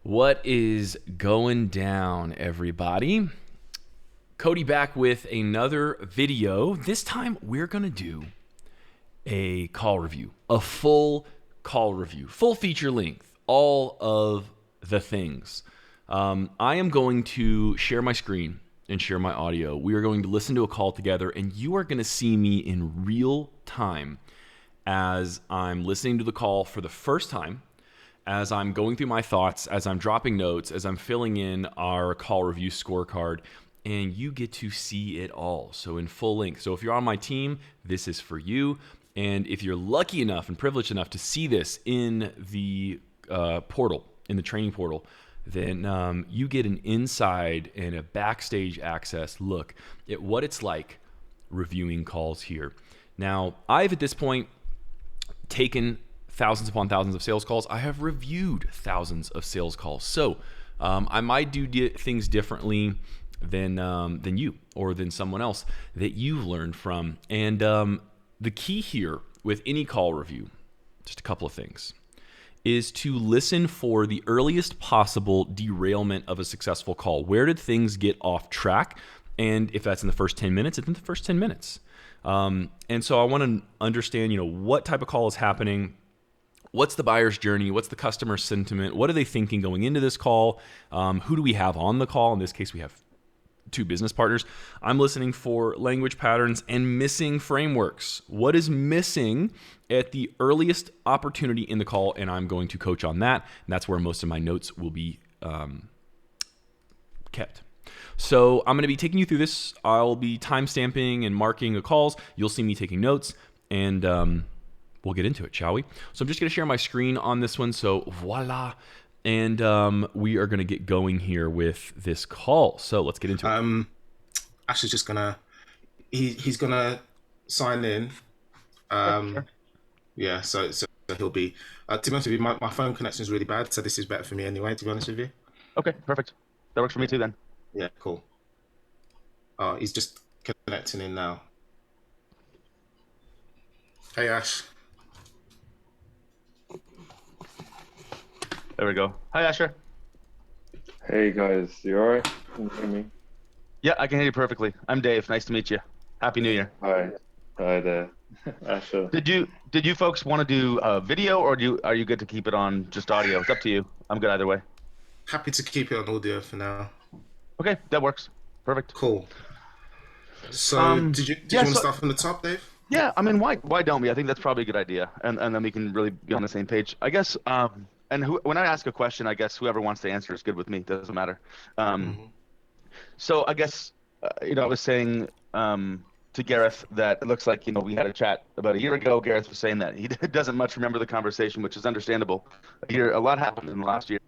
What is going down, everybody? Cody back with another video. This time we're going to do a call review, a full call review, full feature length, all of the things. I am going to share my screen and share my audio. We are going to listen to a call together, and you are going to see me in real time as I'm listening to the call for the first time, as I'm going through my thoughts, as I'm dropping notes, as I'm filling in our call review scorecard, and you get to see it all. So in full length. So if you're on my team, this is for you. And if you're lucky enough and privileged enough to see this in the portal, in the training portal, then you get an inside and a backstage access look at what it's like reviewing calls here. Now, I've at this point taken thousands upon thousands of sales calls. I have reviewed thousands of sales calls. So I might do things differently than you or than someone else that you've learned from. And the key here with any call review, just a couple of things, is to listen for the earliest possible derailment of a successful call. Where did things get off track? And if that's in the first 10 minutes, it's in the first 10 minutes. And so I want to understand, what type of call is happening. What's the buyer's journey? What's the customer sentiment? What are they thinking going into this call? Who do we have on the call? In this case, we have two business partners. I'm listening for language patterns and missing frameworks. What is missing at the earliest opportunity in the call? And I'm going to coach on that. And that's where most of my notes will be kept. So I'm going to be taking you through this. I'll be timestamping and marking the calls. You'll see me taking notes, and we'll get into it, shall we? So I'm just going to share my screen on this one. So voila. And we are going to get going here with this call. So let's get into it. Ash is just gonna he's gonna sign in. Sure. Yeah, so he'll be. To be honest with you, my phone connection is really bad, so this is better for me anyway. To be honest with you. Okay, perfect. That works for me too then. Yeah, cool. He's just connecting in now. Hey Ash. There we go. Hi, Asher. Hey guys, you alright? Can you hear me? Yeah, I can hear you perfectly. I'm Dave. Nice to meet you. Happy New Year. Hi. Hi there. Asher. Did you folks want to do a video, or are you good to keep it on just audio? It's up to you. I'm good either way. Happy to keep it on audio for now. Okay, that works. Perfect. Cool. So did you want to so, start from the top, Dave? Yeah, I mean, why don't we? I think that's probably a good idea, and then we can really be on the same page. I guess. And when I ask a question, I guess whoever wants to answer is good with me. Doesn't matter. So I guess I was saying to Gareth that it looks like we had a chat about a year ago. Gareth was saying that he doesn't much remember the conversation, which is understandable. A lot happened in the last year.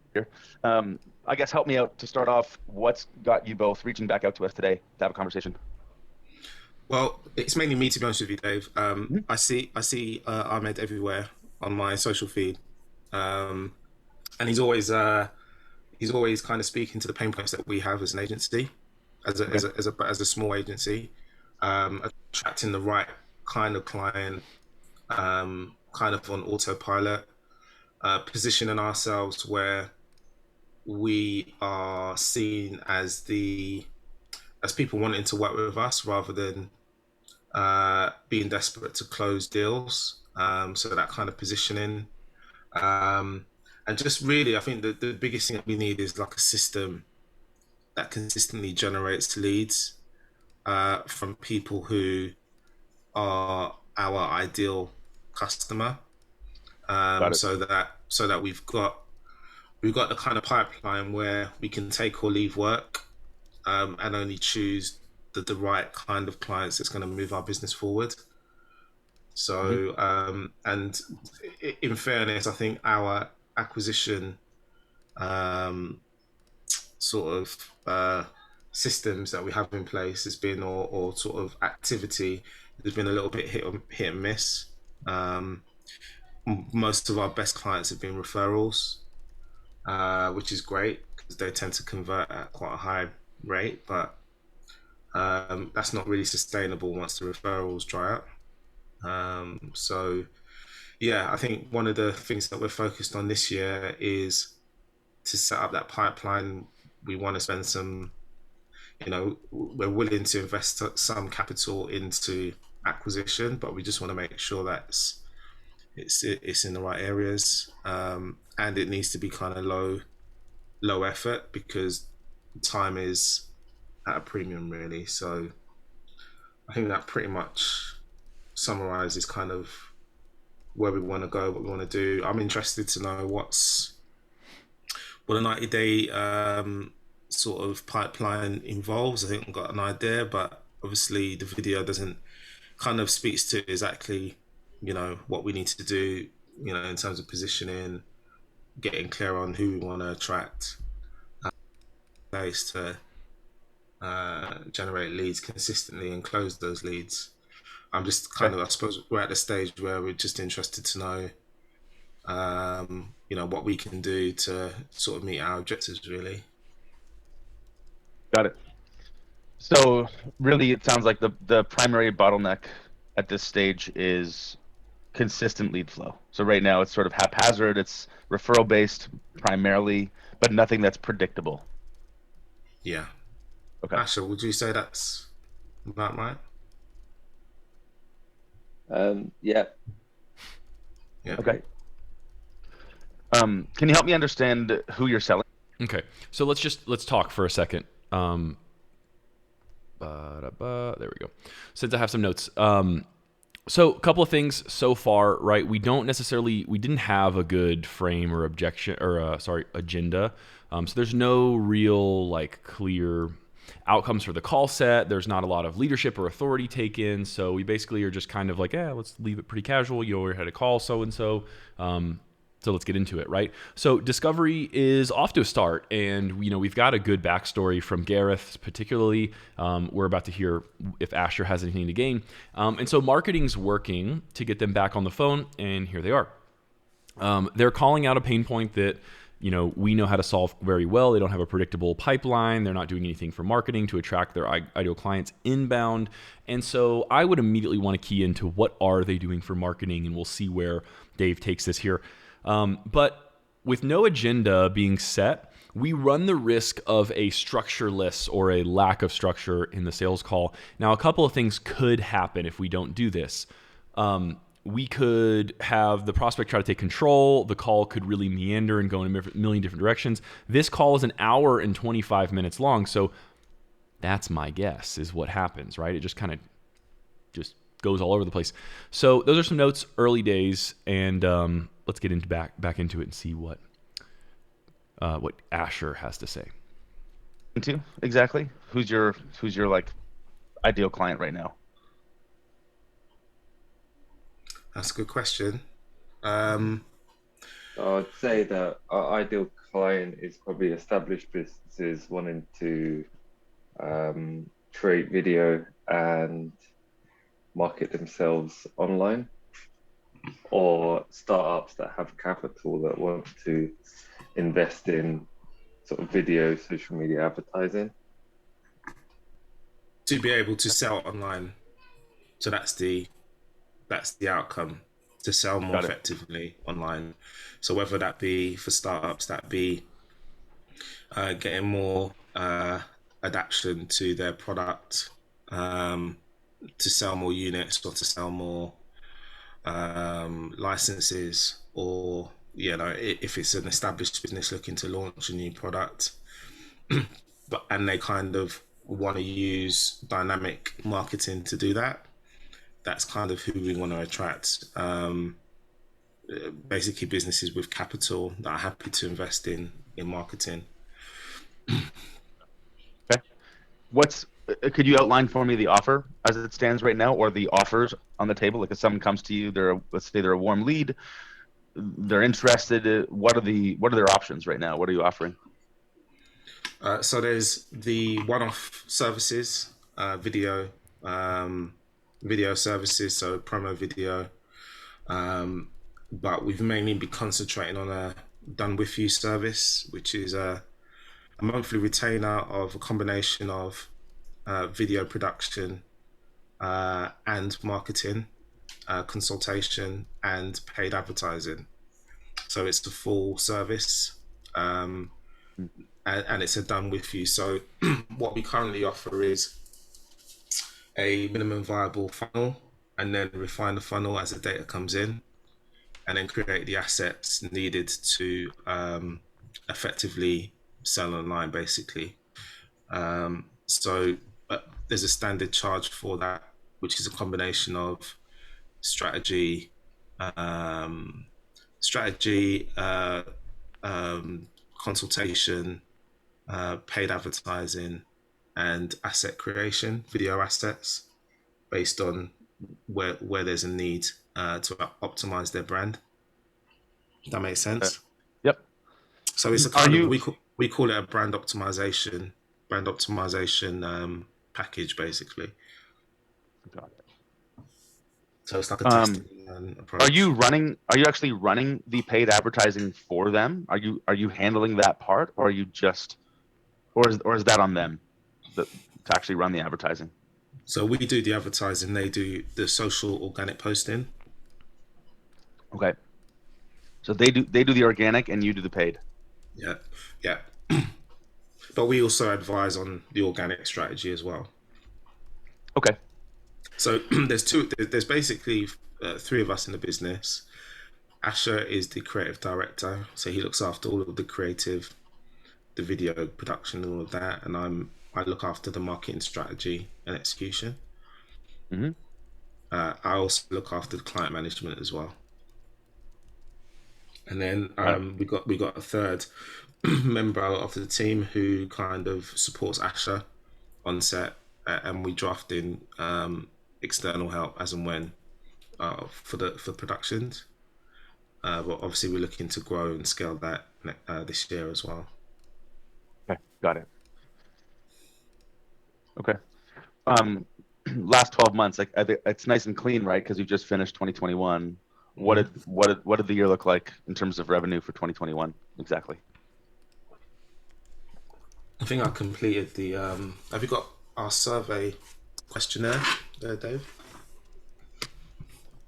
I guess help me out to start off. What's got you both reaching back out to us today to have a conversation? Well, it's mainly me, to be honest with you, Dave. I see Ahmed everywhere on my social feed, and he's always kind of speaking to the pain points that we have as an agency, as a small agency, attracting the right kind of client, kind of on autopilot, positioning ourselves where we are seen as people wanting to work with us rather than being desperate to close deals. So that kind of positioning. And just really, I think the biggest thing that we need is like a system that consistently generates leads from people who are our ideal customer. So that we've got the kind of pipeline where we can take or leave work, and only choose the right kind of clients that's going to move our business forward. So, and in fairness, I think our acquisition sort of systems that we have in place has been, or sort of activity, has been a little bit hit and miss. Most of our best clients have been referrals, which is great because they tend to convert at quite a high rate, but that's not really sustainable once the referrals dry up. So yeah, I think one of the things that we're focused on this year is to set up that pipeline, we want to spend some, we're willing to invest some capital into acquisition, but we just want to make sure that it's in the right areas, and it needs to be kind of low effort because time is at a premium, really. So I think that pretty much summarizes kind of where we want to go, what we want to do. I'm interested to know what a 90-day sort of pipeline involves. I think I've got an idea, but obviously the video doesn't kind of speaks to exactly, what we need to do, in terms of positioning, getting clear on who we want to attract, ways to generate leads consistently and close those leads. I'm just kind of, I suppose we're at the stage where we're just interested to know, what we can do to sort of meet our objectives, really. Got it. So really, it sounds like the primary bottleneck at this stage is consistent lead flow. So right now it's sort of haphazard. It's referral based primarily, but nothing that's predictable. Yeah. Okay. Asher, would you say that's about right? Yeah. Yeah. Okay. Can you help me understand who you're selling? Okay, so let's talk for a second. There we go. Since I have some notes. So a couple of things so far, right? We didn't have a good frame or agenda. So there's no real clear outcomes for the call set. There's not a lot of leadership or authority taken. So we basically are just kind of let's leave it pretty casual. You already had a call, so-and-so. So let's get into it, right? So discovery is off to a start, and we've got a good backstory from Gareth, particularly. We're about to hear if Asher has anything to gain, and so marketing's working to get them back on the phone, and here they are. They're calling out a pain point that we know how to solve very well. They don't have a predictable pipeline. They're not doing anything for marketing to attract their ideal clients inbound, and so I would immediately want to key into what are they doing for marketing, and we'll see where Dave takes this here. But with no agenda being set, we run the risk of a structureless or a lack of structure in the sales call. Now, a couple of things could happen if we don't do this. We could have the prospect try to take control. The call could really meander and go in a million different directions. This call is an hour and 25 minutes long, so that's my guess is what happens, right? It just kind of just goes all over the place. So those are some notes, early days, and let's get into back into it and see what Asher has to say. Exactly. Who's your ideal client right now? That's a good question. I'd say that our ideal client is probably established businesses wanting to create video and market themselves online, or startups that have capital that want to invest in sort of video, social media advertising. To be able to sell online. So that's the outcome, to sell more effectively online. So whether that be for startups, that be getting more adaptation to their product, to sell more units or to sell more licenses, or if it's an established business looking to launch a new product, and they kind of want to use dynamic marketing to do that. That's kind of who we want to attract. Basically, businesses with capital that are happy to invest in marketing. Okay. Could you outline for me the offer as it stands right now, or the offers on the table? Like if someone comes to you, let's say they're a warm lead, they're interested. What are their options right now? What are you offering? So there's the one-off services, video services, so promo video. But we've mainly been concentrating on a done with you service, which is a monthly retainer of a combination of video production and marketing, consultation and paid advertising. So it's the full service. and it's a done with you. So what we currently offer is a minimum viable funnel, and then refine the funnel as the data comes in, and then create the assets needed to effectively sell online, basically. So there's a standard charge for that, which is a combination of strategy, um, strategy, consultation, paid advertising, and asset creation, video assets, based on where there's a need to optimize their brand. That makes sense. Yep. So it's a kind of we call it a brand optimization package, basically. Got it. So it's like a testing approach. Are you actually running the paid advertising for them? Are you handling that part, or are you just, or is that on them to actually run the advertising? So we do the advertising, they do the social organic posting. Okay. So they do the organic and you do the paid. Yeah. But we also advise on the organic strategy as well. Okay. So there's basically three of us in the business. Asher is the creative director, so he looks after all of the creative, the video production, all of that, and I look after the marketing strategy and execution. Mm-hmm. I also look after the client management as well. And then we got a third member of the team who kind of supports Asher on set, and we draft in external help as and when for productions. But obviously we're looking to grow and scale that this year as well. Okay, got it. Okay. Last 12 months, like it's nice and clean, right? Because you just finished 2021. What did the year look like in terms of revenue for 2021 exactly? I think I completed the. Have you got our survey questionnaire there, Dave?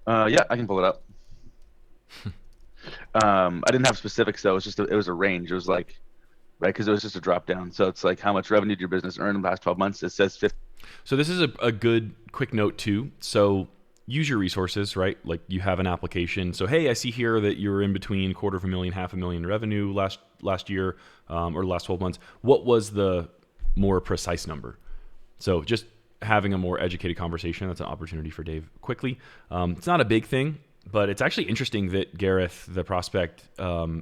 Yeah, I can pull it up. I didn't have specifics though. It was a range. It was like, right, because it was just a drop down. So it's like, how much revenue did your business earn in the last 12 months? It says 50. So this is a good quick note too. So use your resources, right? Like you have an application. So, hey, I see here that you're in between $250,000, $500,000 revenue last year or the last 12 months. What was the more precise number? So just having a more educated conversation, that's an opportunity for Dave quickly. It's not a big thing, but it's actually interesting that Gareth, the prospect,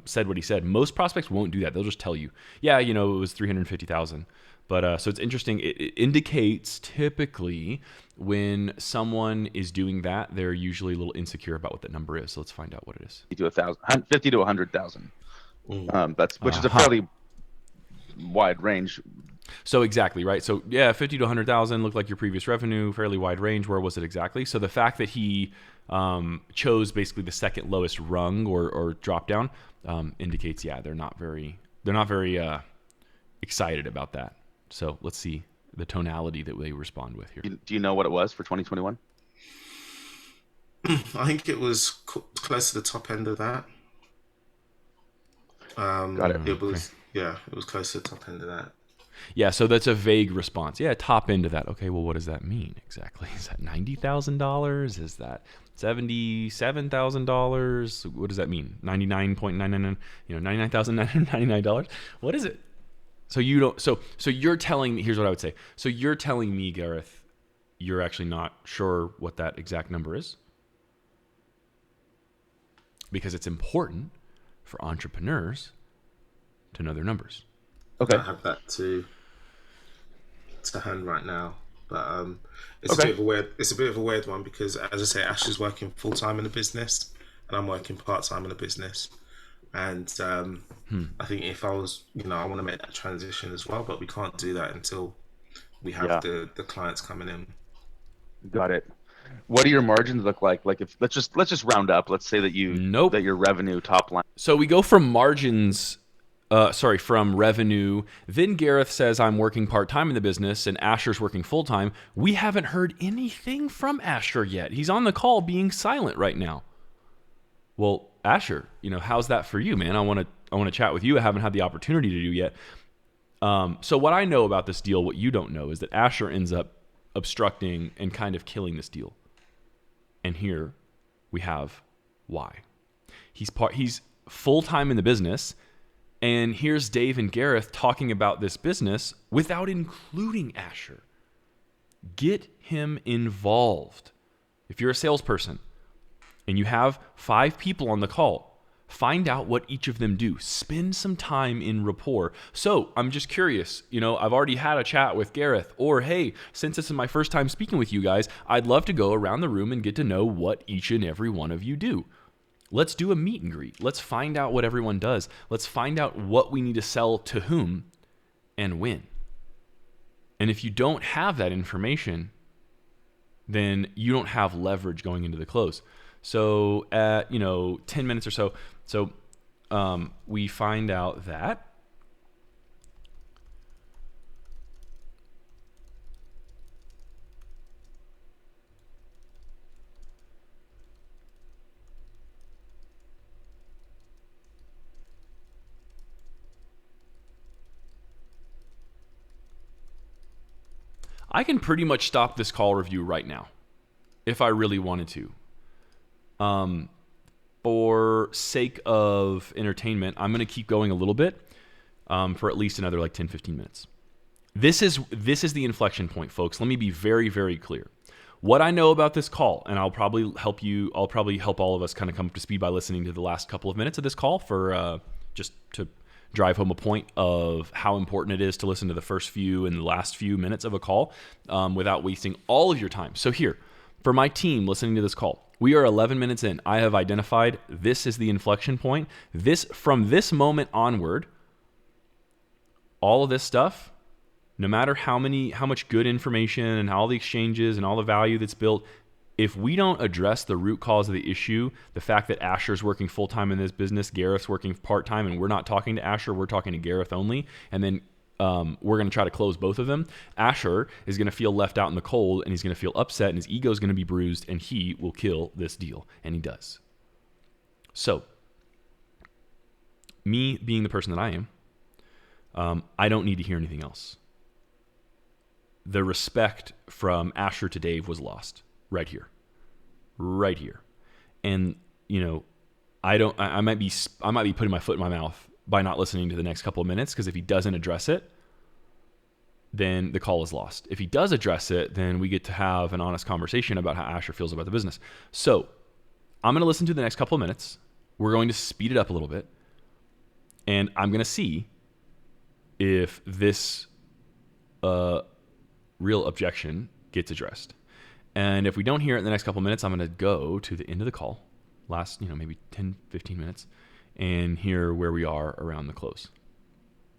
said what he said. Most prospects won't do that. They'll just tell you, yeah, it was 350,000. But so it's interesting. It indicates typically when someone is doing that, they're usually a little insecure about what that number is. So let's find out what it is. 50 to 100,000. Which is a fairly wide range. So exactly, right? So yeah, 50 to 100,000 looked like your previous revenue, fairly wide range. Where was it exactly? So the fact that he chose basically the second lowest rung or drop down indicates, yeah, they're not very excited about that. So let's see the tonality that they respond with here. Do you know what it was for 2021? I think it was close to the top end of that. Got it. It was, yeah, it was close to the top end of that. Yeah, so that's a vague response. Yeah, top end of that. Okay, well, what does that mean exactly? Is that $90,000? Is that $77,000? What does that mean? 99.999, $99,999? What is it? So you don't. So you're telling me. Here's what I would say. So you're telling me, Gareth, you're actually not sure what that exact number is, because it's important for entrepreneurs to know their numbers. Okay. I don't have that to hand right now, but it's a bit of a weird one because, as I say, Ash is working full time in the business, and I'm working part time in the business. And I think if I was, I want to make that transition as well, but we can't do that until we have the clients coming in. Got it. What do your margins look like? Like, if let's just round up. Let's say that that your revenue top line. So we go from margins. From revenue. Then Gareth says, I'm working part-time in the business and Asher's working full-time. We haven't heard anything from Asher yet. He's on the call being silent right now. Well, Asher, how's that for you, man? I want to chat with you. I haven't had the opportunity to do yet. So what I know about this deal, what you don't know, is that Asher ends up obstructing and kind of killing this deal. And here we have why. He's full-time in the business, and here's Dave and Gareth talking about this business without including Asher. Get him involved. If you're a salesperson and you have 5 people on the call, find out what each of them do. Spend some time in rapport. So I'm just curious, I've already had a chat with Gareth, or hey, since this is my first time speaking with you guys, I'd love to go around the room and get to know what each and every one of you do. Let's do a meet and greet. Let's find out what everyone does. Let's find out what we need to sell to whom and when. And if you don't have that information, then you don't have leverage going into the close. So at 10 minutes or so, we find out that I can pretty much stop this call review right now if I really wanted to. For sake of entertainment, I'm going to keep going a little bit for at least another 10, 15 minutes. This is the inflection point, folks. Let me be very, very clear. What I know about this call, and I'll probably help all of us kind of come up to speed by listening to the last couple of minutes of this call for just to drive home a point of how important it is to listen to the first few and the last few minutes of a call without wasting all of your time. So here, for my team listening to this call, we are 11 minutes in. I have identified this is the inflection point. From this moment onward, all of this stuff, no matter how much good information and all the exchanges and all the value that's built, if we don't address the root cause of the issue, the fact that Asher's working full-time in this business, Gareth's working part-time, and we're not talking to Asher, we're talking to Gareth only, and then we're going to try to close both of them, Asher is going to feel left out in the cold, and he's going to feel upset, and his ego is going to be bruised, and he will kill this deal, and he does. So, me being the person that I am, I don't need to hear anything else. The respect from Asher to Dave was lost. Right here. And, I might be putting my foot in my mouth by not listening to the next couple of minutes, because if he doesn't address it, then the call is lost. If he does address it, then we get to have an honest conversation about how Asher feels about the business. So I'm going to listen to the next couple of minutes. We're going to speed it up a little bit, and I'm going to see if this real objection gets addressed. And if we don't hear it in the next couple of minutes, I'm going to go to the end of the call, last, maybe 10, 15 minutes, and hear where we are around the close.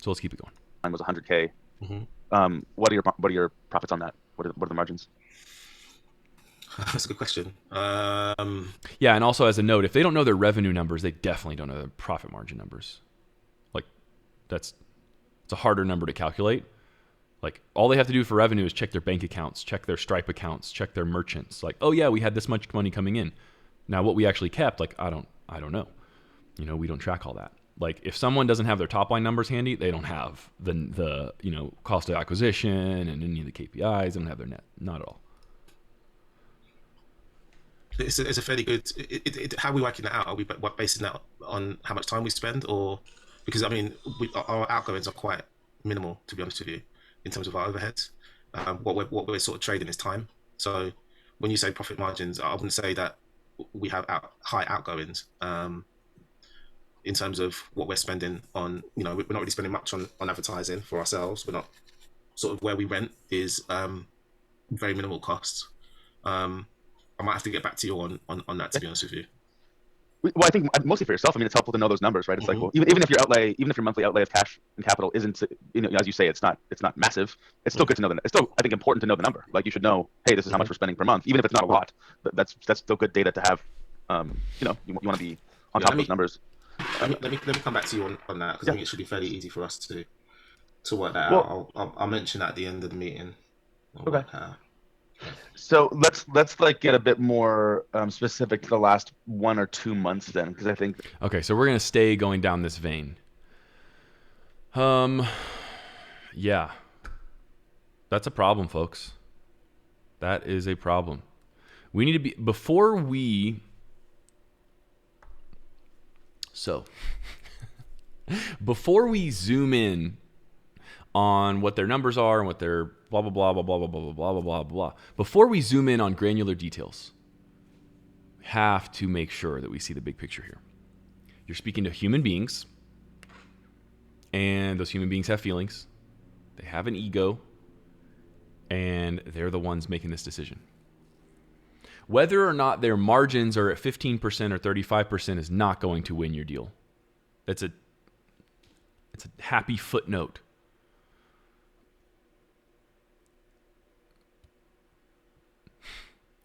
So let's keep it going. Mine was 100K. Mm-hmm. What are your profits on that? What are the margins? That's a good question. Yeah, and also as a note, if they don't know their revenue numbers, they definitely don't know their profit margin numbers. It's a harder number to calculate. All they have to do for revenue is check their bank accounts, check their Stripe accounts, check their merchants. Oh yeah, we had this much money coming in. Now what we actually kept, I don't know. We don't track all that. If someone doesn't have their top line numbers handy, they don't have the cost of acquisition and any of the KPIs. They don't have their net, not at all. It's a fairly good. How are we working that out? Are we basing that on how much time we spend, or because our outgoings are quite minimal, to be honest with you, in terms of our overheads. What we're sort of trading is time. So when you say profit margins, I wouldn't say that we have high outgoings in terms of what we're spending on. We're not really spending much on advertising for ourselves. We're not sort of where we rent is very minimal costs. I might have to get back to you on that, to be honest with you. Well, I think mostly for yourself. It's helpful to know those numbers, right? It's even if your monthly outlay of cash and capital isn't, as you say, it's not massive. It's still good to know it's still, I think, important to know the number. You should know, hey, this is how much we're spending per month, even if it's not a lot. That's still good data to have. You want to be on top of those numbers. Let me come back to you on that, because I think it should be fairly easy for us to work that out. I'll mention that at the end of the meeting. Okay. So let's get a bit more specific to the last 1 or 2 months then, because I think. Okay, so we're going to stay going down this vein. Yeah. That's a problem, folks. That is a problem. We need to be, before we, so, before we zoom in on what their numbers are and what their blah, blah, blah, blah, blah, blah, blah, blah, blah, blah, blah, before we zoom in on granular details, we have to make sure that we see the big picture here. You're speaking to human beings, and those human beings have feelings. They have an ego, and they're the ones making this decision. Whether or not their margins are at 15% or 35% is not going to win your deal. It's a happy footnote.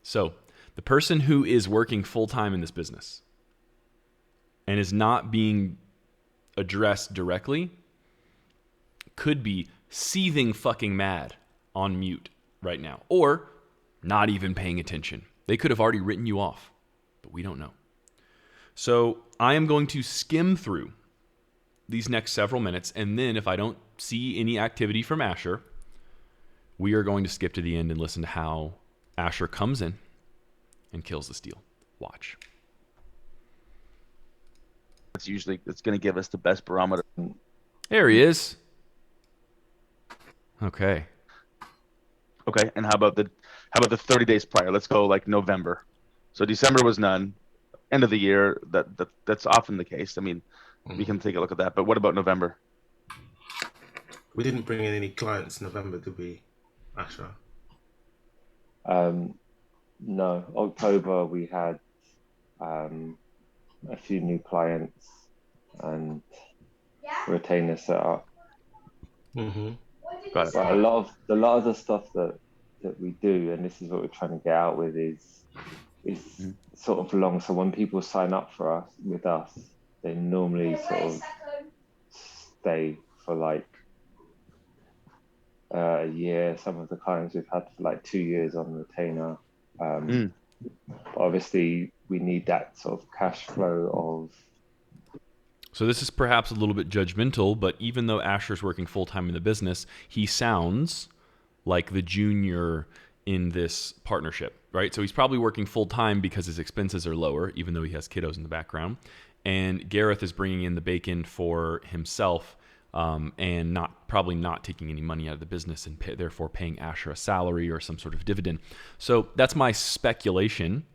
So, the person who is working full-time in this business and is not being addressed directly could be seething fucking mad on mute right now, or not even paying attention. They could have already written you off, but we don't know. So I am going to skim through these next several minutes, and then if I don't see any activity from Asher, we are going to skip to the end and listen to how Asher comes in and kills this deal. Watch. It's going to give us the best barometer. There he is. Okay. Okay, and how about the 30 days prior? Let's go like November. So December was none. End of the year, that's often the case. I mean, we can take a look at that. But what about November? We didn't bring in any clients in November, did we, Asher? No. October we had a few new clients and retainers set up. Mm-hmm. Got it. But a lot of the stuff that we do, and this is what we're trying to get out with, is sort of long. So when people sign up with us, they normally sort of stay for like a year. Some of the clients we've had for like 2 years on retainer. But obviously, we need that sort of cash flow of. So this is perhaps a little bit judgmental, but even though Asher's working full-time in the business, he sounds like the junior in this partnership, right? So he's probably working full-time because his expenses are lower, even though he has kiddos in the background. And Gareth is bringing in the bacon for himself and probably not taking any money out of the business and therefore paying Asher a salary or some sort of dividend. So that's my speculation.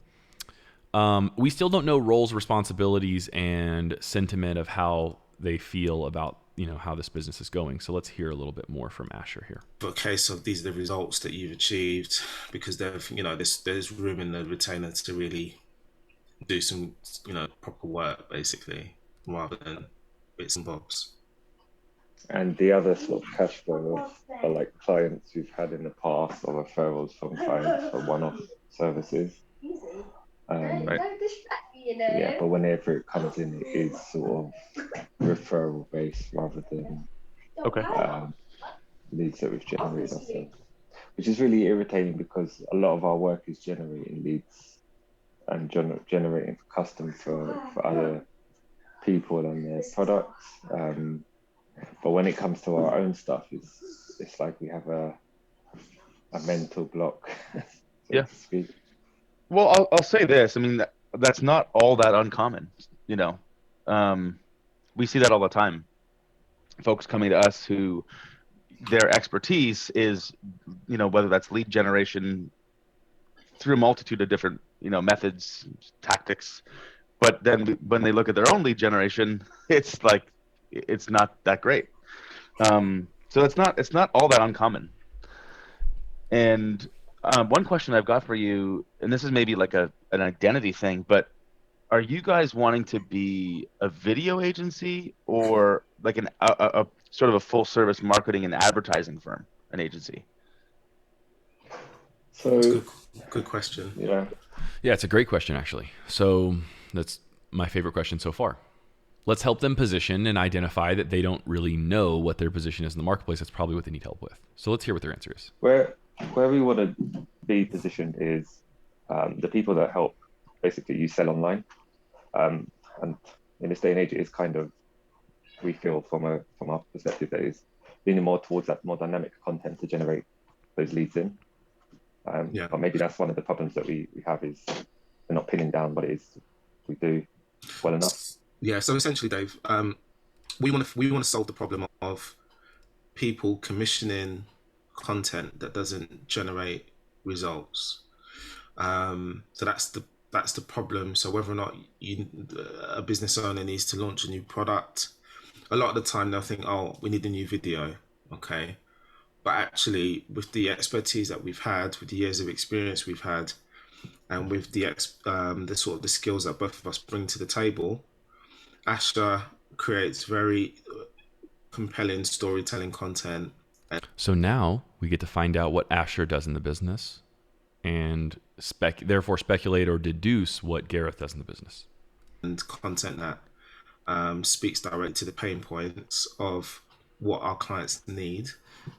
We still don't know roles, responsibilities, and sentiment of how they feel about how this business is going. So let's hear a little bit more from Asher here. For a case of these are the results that you've achieved, because there's room in the retainer to really do some proper work, basically, rather than bits and bobs. And the other sort of cash flow are like clients we've had in the past or referrals from clients for one-off services. Right. Yeah, but whenever it comes in, it is sort of referral based rather than leads that we've generated ourselves, which is really irritating because a lot of our work is generating leads and generating custom for other people and their products. But when it comes to our own stuff, it's like we have a mental block, so to speak. Well, I'll say this. I mean, that's not all that uncommon. We see that all the time. Folks coming to us who their expertise is, whether that's lead generation through a multitude of different, methods, tactics. But then when they look at their own lead generation, it's like, it's not that great. So it's not all that uncommon. And one question I've got for you, and this is maybe like an identity thing, but are you guys wanting to be a video agency or like a sort of a full service marketing and advertising firm, an agency? So That's good question. Yeah, it's a great question, actually. So that's my favorite question so far. Let's help them position and identify that they don't really know what their position is in the marketplace. That's probably what they need help with. So let's hear what their answer is. Where we want to be positioned is the people that help basically you sell online. And in this day and age, it is kind of we feel from our perspective that is leaning more towards that more dynamic content to generate those leads in. But maybe that's one of the problems that we have, is we're not pinning down what it is we do well enough. Yeah. So essentially, Dave, we want to solve the problem of people commissioning content that doesn't generate results. So that's the problem. So whether or not a business owner needs to launch a new product, a lot of the time they'll think, oh, we need a new video, okay. But actually, with the expertise that we've had, with the years of experience we've had, and with the sort of the skills that both of us bring to the table, Asher creates very compelling storytelling content. So now we get to find out what Asher does in the business, and therefore speculate or deduce what Gareth does in the business. And content that speaks directly to the pain points of what our clients need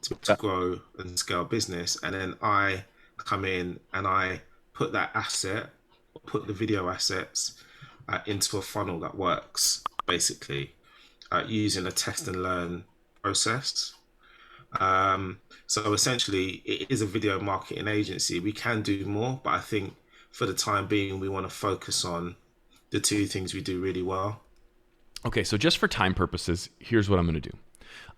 to grow and scale business. And then I come in and I put that asset, put the video assets into a funnel that works, basically, using a test and learn process. So essentially, it is a video marketing agency. We can do more, but I think for the time being, we want to focus on the two things we do really well. Okay, so just for time purposes, here's what I'm going to do.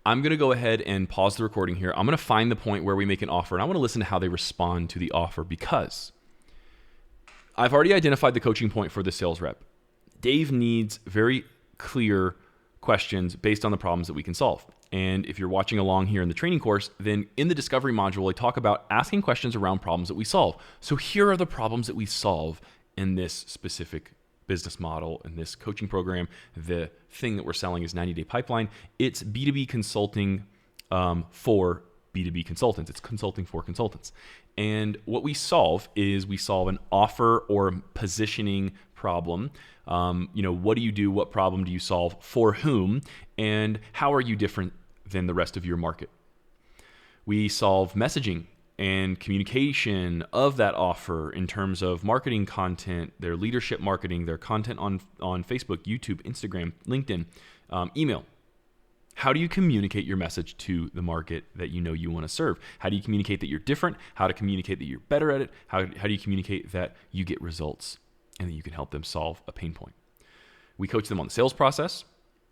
I'm going to go ahead and pause the recording here. I'm going to find the point where we make an offer, and I want to listen to how they respond to the offer, because I've already identified the coaching point for the sales rep. Dave needs very clear questions based on the problems that we can solve. And if you're watching along here in the training course, then in the discovery module, I talk about asking questions around problems that we solve. So here are the problems that we solve in this specific business model, in this coaching program. The thing that we're selling is 90-day pipeline. It's B2B consulting for B2B consultants. It's consulting for consultants. And what we solve is we solve an offer or positioning problem. What do you do? What problem do you solve? For whom? And how are you different than the rest of your market? We solve messaging and communication of that offer in terms of marketing content, their leadership marketing, their content on Facebook, YouTube, Instagram, LinkedIn, email. How do you communicate your message to the market that you know you want to serve? How do you communicate that you're different? How to communicate that you're better at it? How do you communicate that you get results and that you can help them solve a pain point? We coach them on the sales process.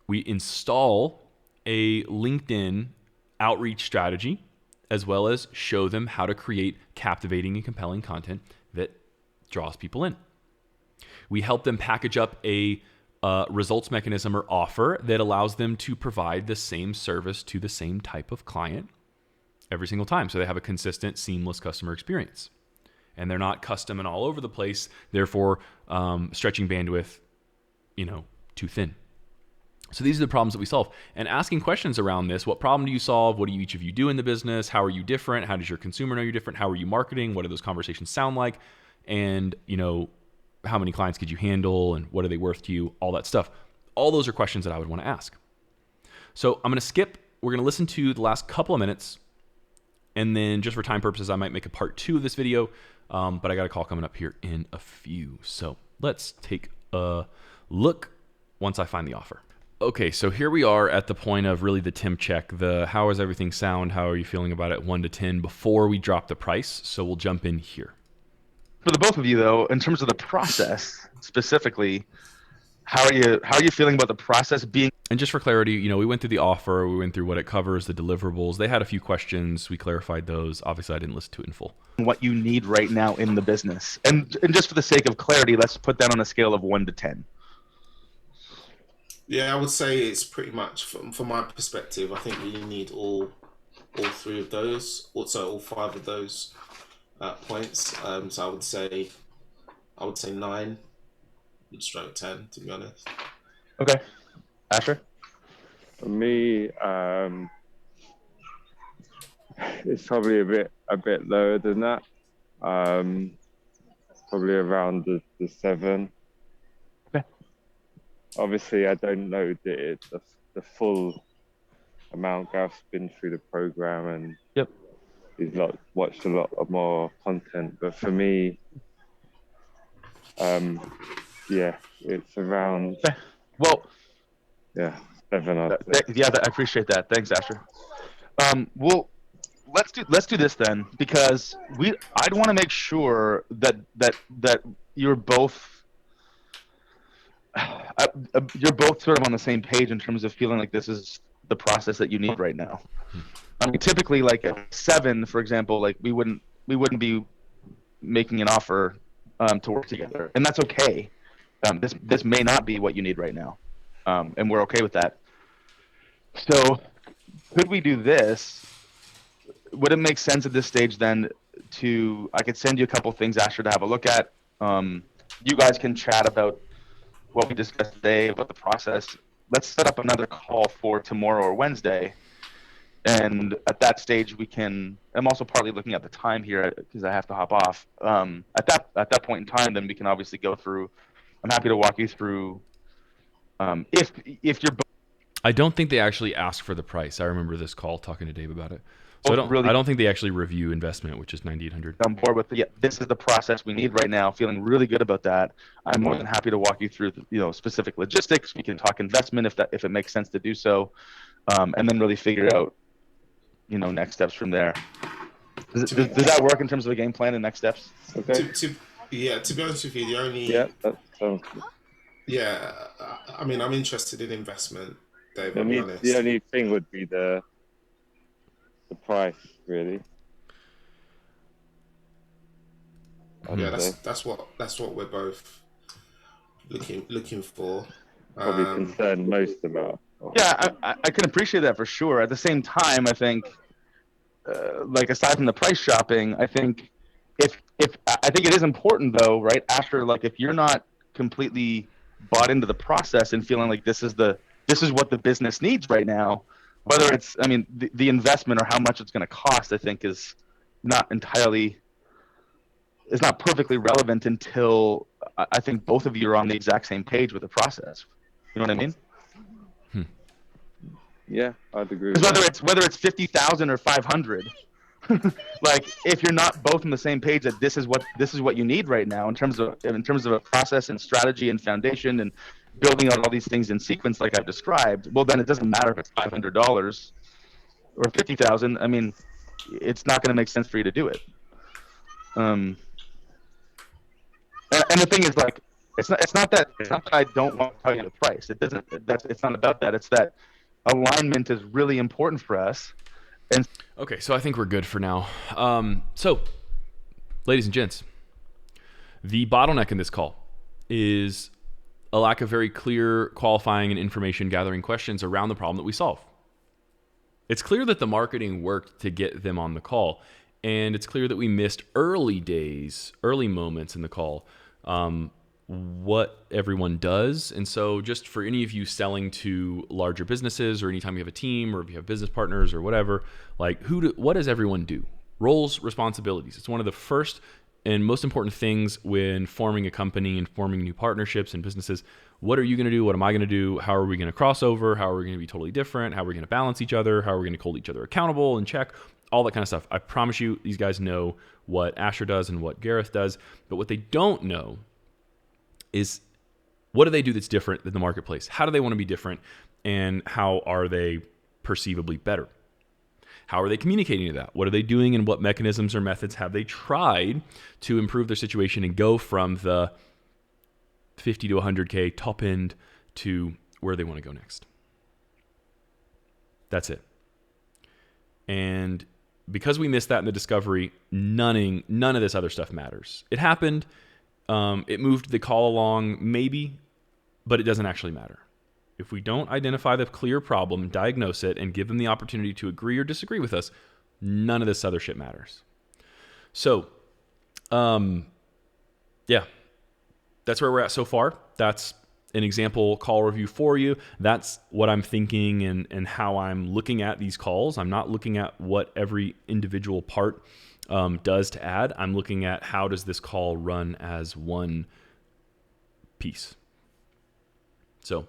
We install a LinkedIn outreach strategy, as well as show them how to create captivating and compelling content that draws people in. We help them package up a results mechanism or offer that allows them to provide the same service to the same type of client every single time, so they have a consistent, seamless customer experience. And they're not custom and all over the place, therefore stretching bandwidth, too thin. So these are the problems that we solve. And asking questions around this: what problem do you solve? What do each of you do in the business? How are you different? How does your consumer know you're different? How are you marketing? What do those conversations sound like? And, how many clients could you handle? And what are they worth to you? All that stuff. All those are questions that I would want to ask. So I'm going to skip. We're going to listen to the last couple of minutes. And then just for time purposes, I might make a part 2 of this video. But I got a call coming up here in a few. So let's take a look once I find the offer. Okay, so here we are at the point of really the temp check. How does everything sound? How are you feeling about it 1 to 10 before we drop the price? So we'll jump in here. For the both of you, though, in terms of the process specifically, how are you feeling about the process being? And just for clarity, we went through the offer, we went through what it covers, the deliverables. They had a few questions, we clarified those. Obviously, I didn't listen to it in full. What you need right now in the business, and just for the sake of clarity, let's put that on a scale of 1 to 10. Yeah, I would say it's pretty much, from my perspective, I think we need all 3 of those, also all 5 of those points. So I would say 9, stroke 10, to be honest. Okay, Asher. For me, it's probably a bit lower than that. Probably around the 7. Okay. Obviously, I don't know the full amount. Gareth's been through the program and yep, he's watched a lot of more content. But for me, yeah, it's around. Well, yeah. Fair enough. I appreciate that. Thanks, Asher. Well, let's do this then, because I'd want to make sure that you're both you're both sort of on the same page in terms of feeling like this is the process that you need right now. I mean, typically, like at 7, for example, like we wouldn't be making an offer to work together, and that's okay. This may not be what you need right now, and we're okay with that. So, could we do this? Would it make sense at this stage then I could send you a couple things, Asher, to have a look at. You guys can chat about what we discussed today, about the process. Let's set up another call for tomorrow or Wednesday. And at that stage, I'm also partly looking at the time here because I have to hop off. At that point in time, then we can obviously go through. I'm happy to walk you through. If you're. I don't think they actually ask for the price. I remember this call talking to Dave about it. So I don't think they actually review investment, which is $9,800. On board with this is the process we need right now. Feeling really good about that. I'm more than happy to walk you through specific logistics. We can talk investment if it makes sense to do so, and then really figure out next steps from there. Does that work in terms of a game plan and next steps? Okay. To be honest with you, the only that sounds good. Yeah, I mean, I'm interested in investment, Dave. The only thing would be the price, really. Yeah, that's what we're both looking for. Probably concerned most about. Yeah, I can appreciate that for sure. At the same time, I think, like aside from the price shopping, I think I think it is important though, right? After if you're not completely bought into the process and feeling like this is what the business needs right now, whether it's the investment or how much it's going to cost, I think is not perfectly relevant until I think both of you are on the exact same page with the process. You know what I mean? Yeah, I'd agree. Because whether it's 50,000 or 500, if you're not both on the same page that this is what you need right now in terms of a process and strategy and foundation and building out all these things in sequence like I've described, well then it doesn't matter if it's $500 or 50,000. I mean, it's not going to make sense for you to do it. And the thing is, it's not that I don't want to tell you the price. It's not about that. It's that alignment is really important for us. And okay, so I think we're good for now. So, ladies and gents, the bottleneck in this call is a lack of very clear qualifying and information gathering questions around the problem that we solve. It's clear that the marketing worked to get them on the call, and it's clear that we missed early moments in the call, what everyone does. And so just for any of you selling to larger businesses, or anytime you have a team, or if you have business partners or whatever, what does everyone do? Roles, responsibilities. It's one of the first and most important things when forming a company and forming new partnerships and businesses. What are you going to do? What am I going to do? How are we going to cross over? How are we going to be totally different? How are we going to balance each other? How are we going to hold each other accountable and check? All that kind of stuff. I promise you, these guys know what Asher does and what Gareth does, but what they don't know is what do they do that's different than the marketplace? How do they want to be different? And how are they perceivably better? How are they communicating to that? What are they doing, and what mechanisms or methods have they tried to improve their situation and go from the 50 to 100K top end to where they want to go next? That's it. And because we missed that in the discovery, none of this other stuff matters. It happened. It moved the call along, maybe, but it doesn't actually matter. If we don't identify the clear problem, diagnose it, and give them the opportunity to agree or disagree with us, none of this other shit matters. So, yeah, that's where we're at so far. That's an example call review for you. That's what I'm thinking and how I'm looking at these calls. I'm not looking at what every individual part does to add. I'm looking at how does this call run as one piece. So,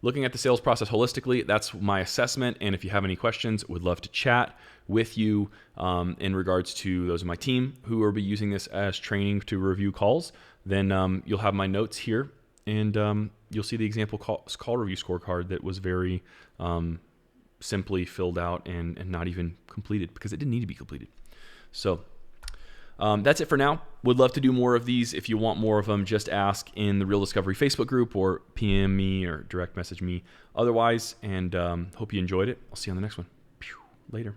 looking at the sales process holistically, that's my assessment. And if you have any questions, would love to chat with you in regards to those of my team who will be using this as training to review calls. Then you'll have my notes here and you'll see the example call review scorecard that was very simply filled out and not even completed because it didn't need to be completed. So that's it for now. Would love to do more of these. If you want more of them, just ask in the Real Discovery Facebook group or PM me or direct message me otherwise. And hope you enjoyed it. I'll see you on the next one. Later.